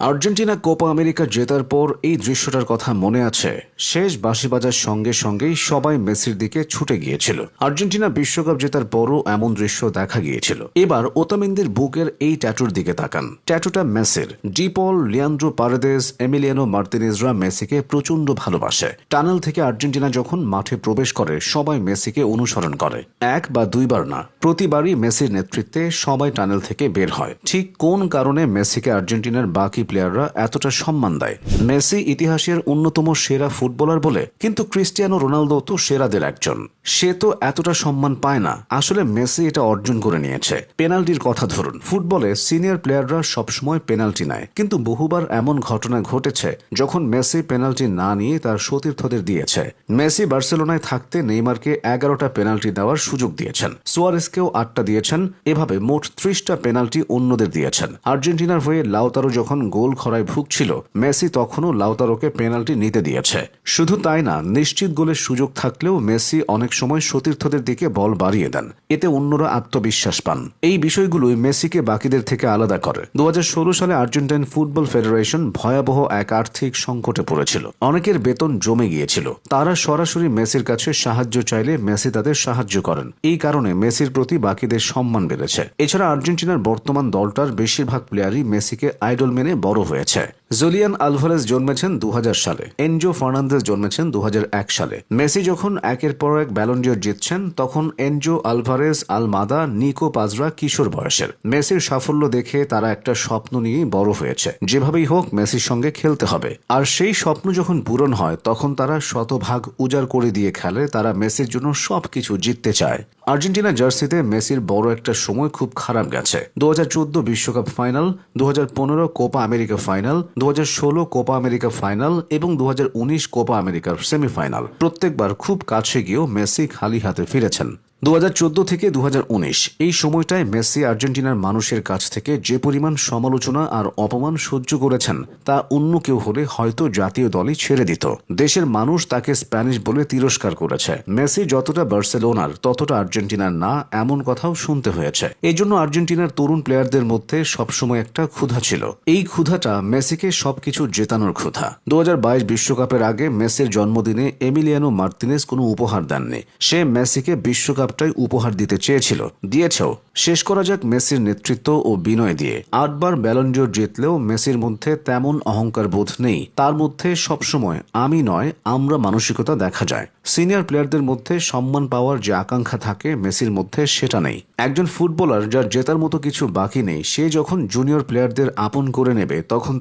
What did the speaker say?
Argentina Copa America জেতার পর এই দৃশ্যটার কথা মনে আছে। শেষ বাঁশি বাজার সঙ্গে সঙ্গেই সবাই মেসির দিকে ছুটে গিয়েছিল। আর্জেন্টিনা বিশ্বকাপ জেতার পরও এমন দৃশ্য দেখা গিয়েছিল। এবার ওতামেন্দির বুকের এই ট্যাটুর দিকে তাকান। ট্যাটুটা মেসির। ডিপল, লিয়ান্দ্রো পারেদেস, এমিলিয়ানো মার্তিনেজরা মেসিকে প্রচন্ড ভালোবাসে। টানেল থেকে আর্জেন্টিনা যখন মাঠে প্রবেশ করে সবাই মেসিকে অনুসরণ করে। এক বা দুইবার না, প্রতিবারই মেসির নেতৃত্বে সবাই টানেল থেকে বের হয়। ঠিক কোন কারণে মেসিকে আর্জেন্টিনার বাকি প্লেয়াররা এতটা সম্মান দেয়? মেসি ইতিহাসের অন্যতম সেরা ফুটবলার বলে, কিন্তু ক্রিস্টিয়ানো রোনালদো তো সেরাদের একজন। সে তো এতটা সম্মান পায় না। আসলে মেসি এটা অর্জন করে নিয়েছে। পেনাল্টির কথা ধরুন, ফুটবলে সিনিয়র প্লেয়াররা সবসময় পেনাল্টি নেয়, কিন্তু বহুবার এমন ঘটনা ঘটেছে যখন মেসি পেনাল্টি না নিয়ে তার সতীর্থদের দিয়েছে। মেসি বার্সেলোনায় থাকতে নেইমারকে 11টা পেনাল্টি দেওয়ার সুযোগ দিয়েছেন, সুয়ারেসকেও 8টা দিয়েছেন। এভাবে মোট 30টা পেনাল্টি অন্যদের দিয়েছেন। আর্জেন্টিনার হয়ে লাউতারো যখন গোল খরায় ভুগছিল, মেসি তখনও লাউতারোকে পেনাল্টি নিতে দিয়েছে। শুধু তাই না, নিশ্চিত গোলের সুযোগ থাকলেও মেসি অনেক সময় সতীর্থদের দিকে বল বাড়িয়ে দেন। এতে অন্যরা আত্মবিশ্বাস পান। এই বিষয়গুলোই মেসিকে বাকিদের থেকে আলাদা করে। 2016 সালে আর্জেন্টাইন ফুটবল ফেডারেশন ভয়াবহ এক আর্থিক সংকটে পড়েছিল। অনেকের বেতন জমে গিয়েছিল। তারা সরাসরি মেসির কাছে সাহায্য চাইলে মেসি তাদের সাহায্য করেন। এই কারণে মেসির প্রতি বাকিদের সম্মান বেড়েছে। এছাড়া আর্জেন্টিনার বর্তমান দলটার বেশিরভাগ প্লেয়ারই মেসিকে আইডল মেনে বড় হয়েছে। জুলিয়ান আলভারেজ জন্মেছেন 2000 সালে, এনজো ফার্নান্দেজ জন্মেছেন 2001 সালে। মেসি যখন একের পর এক ব্যালন ডিওর জিতছেন, তখন এনজো, আলভারেজ, আলমাদা, নিকো পাজরা কিশোর বয়সের। মেসির সাফল্য দেখে তারা একটা স্বপ্ন নিয়েই বড় হয়েছে, যেভাবেই হোক মেসির সঙ্গে খেলতে হবে। আর সেই স্বপ্ন যখন পূরণ হয়, তখন তারা শতভাগ উজাড় করে দিয়ে খেলে। তারা মেসির জন্য সবকিছু জিততে চায়। আর্জেন্টিনা জার্সিতে মেসির বড় একটা সময় খুব খারাপ গেছে। 2014 বিশ্বকাপ final, 2015 Copa America final, 2016 Copa America final এবং 2019 কোপা আমেরিকার সেমিফাইনাল। প্রত্যেকবার খুব কাছে গিয়েও মেসি খালি হাতে ফিরেছেন। 2014 থেকে 2019 এই সময়টায় মেসি আর্জেন্টিনার মানুষের কাছ থেকে যে পরিমাণ সমালোচনা আর অপমান সহ্য করেছেন, তা অন্য কেউ হলে হয়তো জাতীয় দলই ছেড়ে দিত। দেশের মানুষ তাকে স্প্যানিশ বলে তিরস্কার করেছে। মেসি যতটা বার্সেলোনার, ততটা আর্জেন্টিনার না, এমন কথাও শুনতে হয়েছে। এই জন্য আর্জেন্টিনার তরুণ প্লেয়ারদের মধ্যে সবসময় একটা ক্ষুধা ছিল। এই ক্ষুধাটা মেসিকে সবকিছু জেতানোর ক্ষুধা। 2022 বিশ্বকাপের আগে মেসির জন্মদিনে এমিলিয়ানো মার্তিনেজ কোনো উপহার দেননি। সে মেসিকে বিশ্বকাপ উপহার দিতে চেয়েছিল, দিয়েছেও। শেষ করা যাক মেসির নেতৃত্ব ও বিনয় দিয়ে। 8 বার ব্যালন ডিওর জিতলেও মেসির মধ্যে তেমন অহংকার বোধ নেই। তার মধ্যে সবসময় আমি নয়, আমরা মানসিকতা দেখা যায়। সিনিয়র প্লেয়ারদের মধ্যে সম্মান পাওয়ার যে আকাঙ্ক্ষা থাকে, মেসির মধ্যে সেটা নেই। একজন ফুটবলার যার জেতার মতো কিছু বাকি নেই, সে যখন জুনিয়র প্লেয়ারদের আপন করে নেবে, তখন